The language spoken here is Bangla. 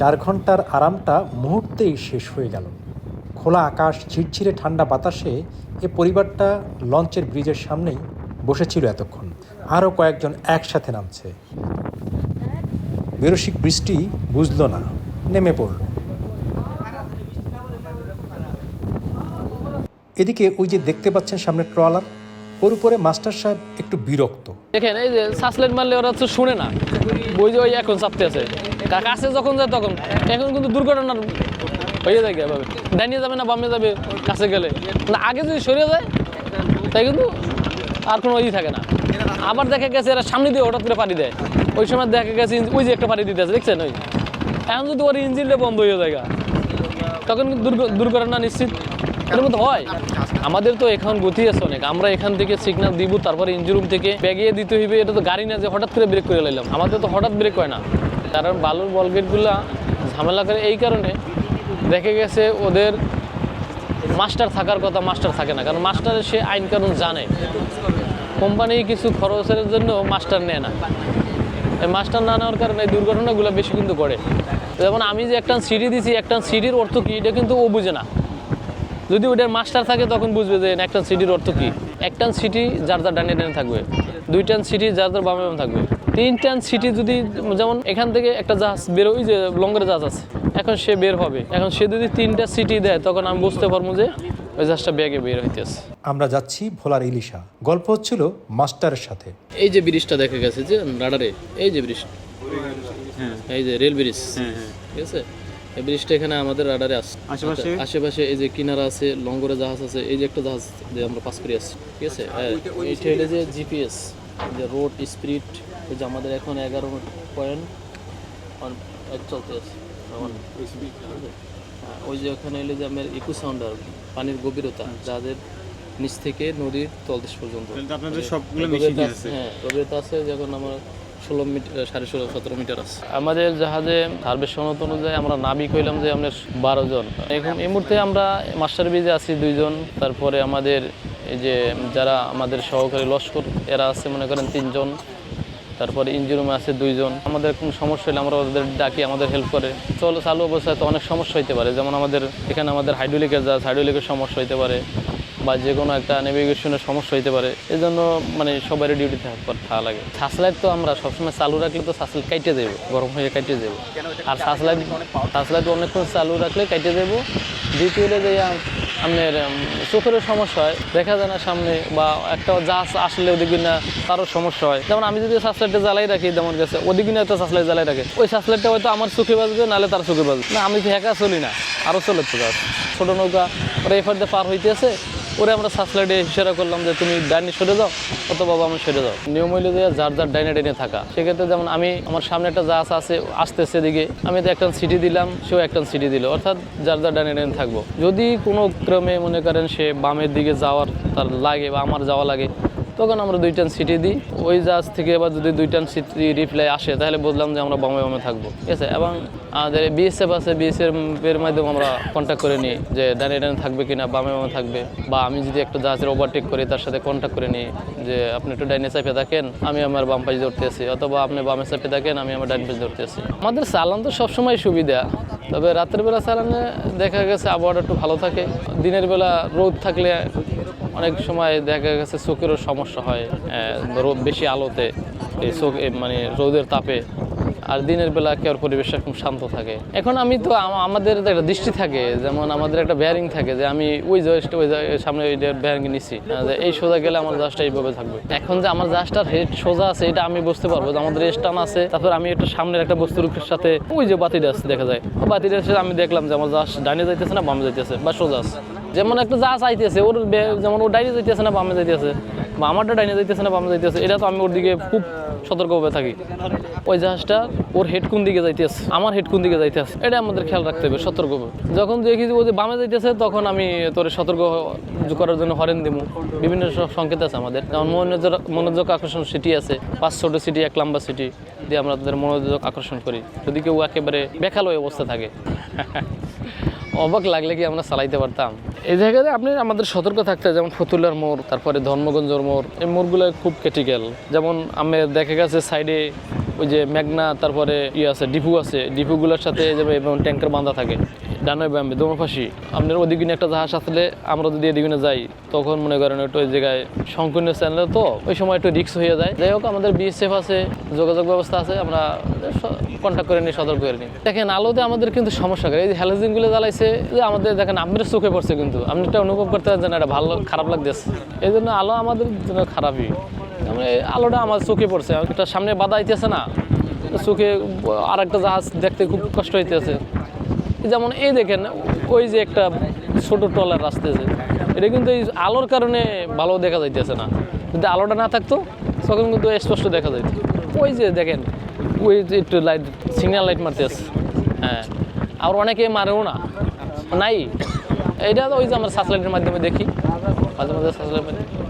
4 ঘন্টার আরামটা মুহূর্তেই শেষ হয়ে গেল। খোলা আকাশ, ঝিরঝিরে ঠান্ডা বাতাসে এ পরিবারটা লঞ্চের ব্রিজের সামনেই বসেছিল এতক্ষণ। আরও কয়েকজন একসাথে নামছে। বেরসিক বৃষ্টি বুঝল না, নেমে পড়ল। এদিকে ওই যে দেখতে পাচ্ছেন সামনে ট্রলার, ওর উপরে মাস্টার সাহেব একটু বিরক্ত। দেখেন এই যে সাসলেট মারলে ওরা তো শুনে না, ওই যে ওই এখন চাপতে আছে, কাছে যখন যায় তখন। এখন কিন্তু দুর্ঘটনার হয়ে যায় এভাবে, ডাইনিয়ে যাবে না বামে যাবে কাছে গেলে না, আগে যদি সরিয়ে যায় তাই কিন্তু আর কোনো ই থাকে না। আবার দেখা গেছে এরা সামনে দিয়ে হঠাৎ করে পাড়ি দেয়, ওই সময় দেখা গেছে ওই যে একটা পাড়ি দিতে আছে দেখছেন, ওই এখন যদি ওর ইঞ্জিনটা বন্ধ হয়ে যায় তখন কিন্তু দুর্ঘটনা নিশ্চিত। এর মধ্যে হয় আমাদের তো এখন গতি আছে অনেক, আমরা এখান থেকে সিগন্যাল দিব, তারপরে ইঞ্জিন রুম থেকে ব্যাগিয়ে দিতে হইবে। এটা তো গাড়ি না যে হঠাৎ করে ব্রেক করে লাইলাম, আমাদের তো হঠাৎ ব্রেক হয় না, কারণ বালুর বলগেটগুলা ঝামেলা করে। এই কারণে দেখে গেছে ওদের মাস্টার থাকার কথা, মাস্টার থাকে না, কারণ মাস্টারের সে আইন কানুন জানে। কোম্পানি কিছু খরচের জন্য মাস্টার নেয় না, এই মাস্টার না নেওয়ার কারণে এই দুর্ঘটনাগুলো বেশি কিন্তু করে। যেমন আমি যে একটা সিডি দিছি, একটা সিডির অর্থ কী এটা কিন্তু ও বুঝে না। যদি ওটার মাস্টার থাকে তখন বুঝবে যে একটা সিটির অর্থ কী। একটা সিটি যার যার ডানে ডানে থাকবে, 2 টান সিটি যার যার বামে বামে থাকবে, 3 টান সিটি যদি, যেমন এখান থেকে একটা জাহাজ বেরোই, যে লঙ্গরের জাহাজ আছে, এখন সে বের হবে, এখন সে যদি 3টা সিটি দেয় তখন আমি বুঝতে পারবো যে ওই জাহাজটা ব্যাগে বের হইতেছে। আমরা যাচ্ছি ভোলার ইলিশা। গল্প হচ্ছিল মাস্টারের সাথে। এই যে ব্রিজটা দেখা গেছে যে রাডারে, এই যে ব্রিজ, এই যে রেল ব্রিজ, ঠিক আছে, এই ব্রিজটা এখানে আমাদের রাডারে আছে। আশেপাশে এই যে কিনারা আছে, লঙ্গরে জাহাজ আছে, এই যে একটা জাহাজ যে আমরা পাস করে আসছি, ঠিক আছে। এইটা হলো যে জিপিএস, যে রোড স্পিড, এই যে আমাদের এখন 11.1 চলতে আছে। ওই যে ওখানে এলে যে আমার ইকো সাউন্ডার, পানির গভীরতা, যাদের নিচ থেকে নদীর তলদেশ পর্যন্ত হ্যাঁ গভীরতা আছে, যখন আমার 16 মিটার, 16.5 17 মিটার আছে। আমাদের জাহাজে সার্ভিস সনদ অনুযায়ী আমরা নাবিক হইলাম যে আমরা 12 জন। এখন এই মুহূর্তে আমরা মাস্টার ব্রিজে আছি 2 জন, তারপরে আমাদের এই যে যারা আমাদের সহকারী লস্কর এরা আছে মনে করেন 3 জন, তারপরে ইঞ্জিন রুমে আছে 2 জন। আমাদের কোনো সমস্যা হলে আমরা ওদের ডাকি, আমাদের হেল্প করে। চালু অবস্থায় তো অনেক সমস্যা হইতে পারে, যেমন আমাদের এখানে আমাদের হাইড্রোলিকের জাহাজ, হাইড্রোলিকের সমস্যা হইতে পারে, বা যে কোনো একটা নেভিগেশনের সমস্যা হইতে পারে। এই জন্য মানে সবারই ডিউটিতে থাকা লাগে। সাসলাইট তো আমরা সবসময় চালু রাখলে তো সাসলাইট কাইটে যাবো, গরম হয়ে কাইটে যাবো। আর সাসলাইট অনেকক্ষণ চালু রাখলে কাইটে যাবো। দ্বিতীয় হলে যে আপনার চোখেরও সমস্যা হয়, দেখা যায় না সামনে, বা একটা জাহাজ আসলে ওদিকে না তারও সমস্যা হয়। যেমন আমি যদি সাসলাইটটা জ্বালাই রাখি, যেমন গেছে ওদিকে না একটা সাসলাইট জ্বালাই রাখে, ওই সাসলাইটটা হয়তো আমার চোখে বাজবে, নাহলে তার চোখে বাজবে না। আমি তো একা চলি না, আরও চলে তো জাহাজ, ছোটো নৌকা ওরা এফার দিয়ে পার হইতেছে, ওরে আমরা সাসলাইটে ইশারা করলাম যে তুমি ডাইনে সরে যাও, অথবা বামে সরে যাও। নিয়ম হইলে যে যার যার ডাইনে ডাইনে থাকা। সেক্ষেত্রে যেমন আমি আমার সামনে একটা জাহাজ আছে আসতেছে দিকে, আমি তো একটা সিটি দিলাম, সেও একটা সিটি দিল, অর্থাৎ যার যার ডাইনে ডাইনে থাকবো। যদি কোনো ক্রমে মনে করেন সে বামের দিকে যাওয়ার তার লাগে বা আমার যাওয়া লাগে, তখন আমরা 2 টান সিটি দিই। ওই জাহাজ থেকে এবার যদি 2 টান সিটি রিপ্লাই আসে, তাহলে বুঝলাম যে আমরা বামে বামে থাকবো, ঠিক আছে। এবং আমাদের বিএসএফ আছে, বিএসএফের মাধ্যমে আমরা কন্ট্যাক্ট করে নিই যে ডানে ডানে থাকবে কিনা, বামে বামে থাকবে। বা আমি যদি একটা জাহাজের ওভারটেক করি, তার সাথে কন্ট্যাক্ট করে নিই যে আপনি একটু ডাইনে চাপে থাকেন, আমি আমার বাম পাশে ধরতে আছি, অথবা আপনি বামে চাপে থাকেন, আমি আমার ডাইন পাশে ধরতে আছি। আমাদের চালান তো সবসময় সুবিধা, তবে রাতের বেলা চালানে দেখা গেছে আবহাওয়াটা একটু ভালো থাকে। দিনের বেলা রোদ থাকলে অনেক সময় দেখা গেছে চোখেরও সমস্যা হয়, বেশি আলোতে এই চোখ মানে রোদের তাপে। আর দিনের বেলা কেউ পরিবেশটা খুব শান্ত থাকে। এখন আমি তো আমাদের একটা দৃষ্টি থাকে, যেমন আমাদের একটা বেয়ারিং থাকে যে আমি ওই জাহাজটা ওই সামনে ওই বেয়ারিং নিচ্ছি, এই সোজা গেলে আমার জাহাজটা এইভাবে থাকবে। এখন যে আমার জাহাজটার হেড সোজা আছে এটা আমি বুঝতে পারবো যে আমাদের স্টান আছে, তারপর আমি একটা সামনের একটা বস্তুর সাথে ওই যে বাতিটা আছে দেখা যায়, বাতিটার সাথে আমি দেখলাম যে আমার জাহাজ ডাইনে যাইতেছে না বামে যাইতেছে, বা সোজা আছে। যেমন একটা জাহাজ আইতেছে, ওর যেমন ও ডাইনে যাইতেছে না বামে যাইতেছে, বা আমারটা ডাইনে যাইতেছে না বামে যাইতেছে, এটা তো আমি ওর দিকে খুব সতর্কভাবে থাকি। ওই জাহাজটা ওর হেড কোন দিকে যাইতেছে, আমার হেড কোন দিকে যাইতেছে, এটা আমাদের খেয়াল রাখতে হবে সতর্কভাবে। যখন দেখি যে ও যে বামে যাইতেছে, তখন আমি তোর সতর্ক করার জন্য হরেন দিব। বিভিন্ন সংকেত আছে আমাদের, যেমন মনোযোগ আকর্ষণ সিটি আছে, 5 ছোট সিটি 1 লম্বা সিটি দিয়ে আমরা তাদের মনোযোগ আকর্ষণ করি, যদি কেউ একেবারে বেখালো অবস্থা থাকে। অবাক লাগলে কি আমরা চালাইতে পারতাম। এই জায়গাতে আপনি আমাদের সতর্ক থাকতে, যেমন ফতুল্লার মোড়, তারপরে ধর্মগঞ্জের মোড়, এই মোড়গুলো খুব ক্রিটিক্যাল। যেমন আমি দেখা গেছে সাইডে ওই যে মেঘনা, তারপরে আছে ডিপু আছে, ডিপুগুলোর সাথে যেমন ট্যাঙ্কার বাঁধা থাকে ডানে বামে দোনো পাশি। আপনার ওদিকে একটা জাহাজ আসলে আমরা যদি এদিকে যাই তখন মনে করেন একটু ওই জায়গায় সংকীর্ণ চ্যানেল, তো ওই সময় একটু রিস্ক হয়ে যায়। যাই হোক, আমাদের বিএসএফ আছে, যোগাযোগ ব্যবস্থা আছে, আমরা কন্ট্যাক্ট করে নিই, সতর্ক করে নিই। দেখেন আলোতে আমাদের কিন্তু সমস্যা করে, এই যে হ্যালোজেনগুলো জ্বালাইছে যে আমাদের দেখেন আপনার চোখে পড়ছে, কিন্তু আপনি এটা অনুভব করতে পারছেন এটা ভালো খারাপ লাগতেছে। এই জন্য আলো আমাদের জন্য খারাপই, মানে আলোটা আমার চোখে পড়ছে, একটা সামনে বাধা হইতেছে না, চোখে আর একটা জাহাজ দেখতে খুব কষ্ট হইতেছে। যেমন এই দেখেন ওই যে একটা ছোট ট্রলার আসতেছে, এটা কিন্তু এই আলোর কারণে ভালো দেখা যাইতেছে না। যদি আলোটা না থাকতো তখন কিন্তু স্পষ্ট দেখা যাইত। ওই যে দেখেন ওই যে একটু লাইট, সিগন্যাল লাইট মারতে আছে, হ্যাঁ, আর অনেকে মারেও না, নাই। এইটা ওই যে আমরা সার্চ লাইটের মাধ্যমে দেখি, মাঝে মাঝে সার্চ লাইটের মাধ্যমে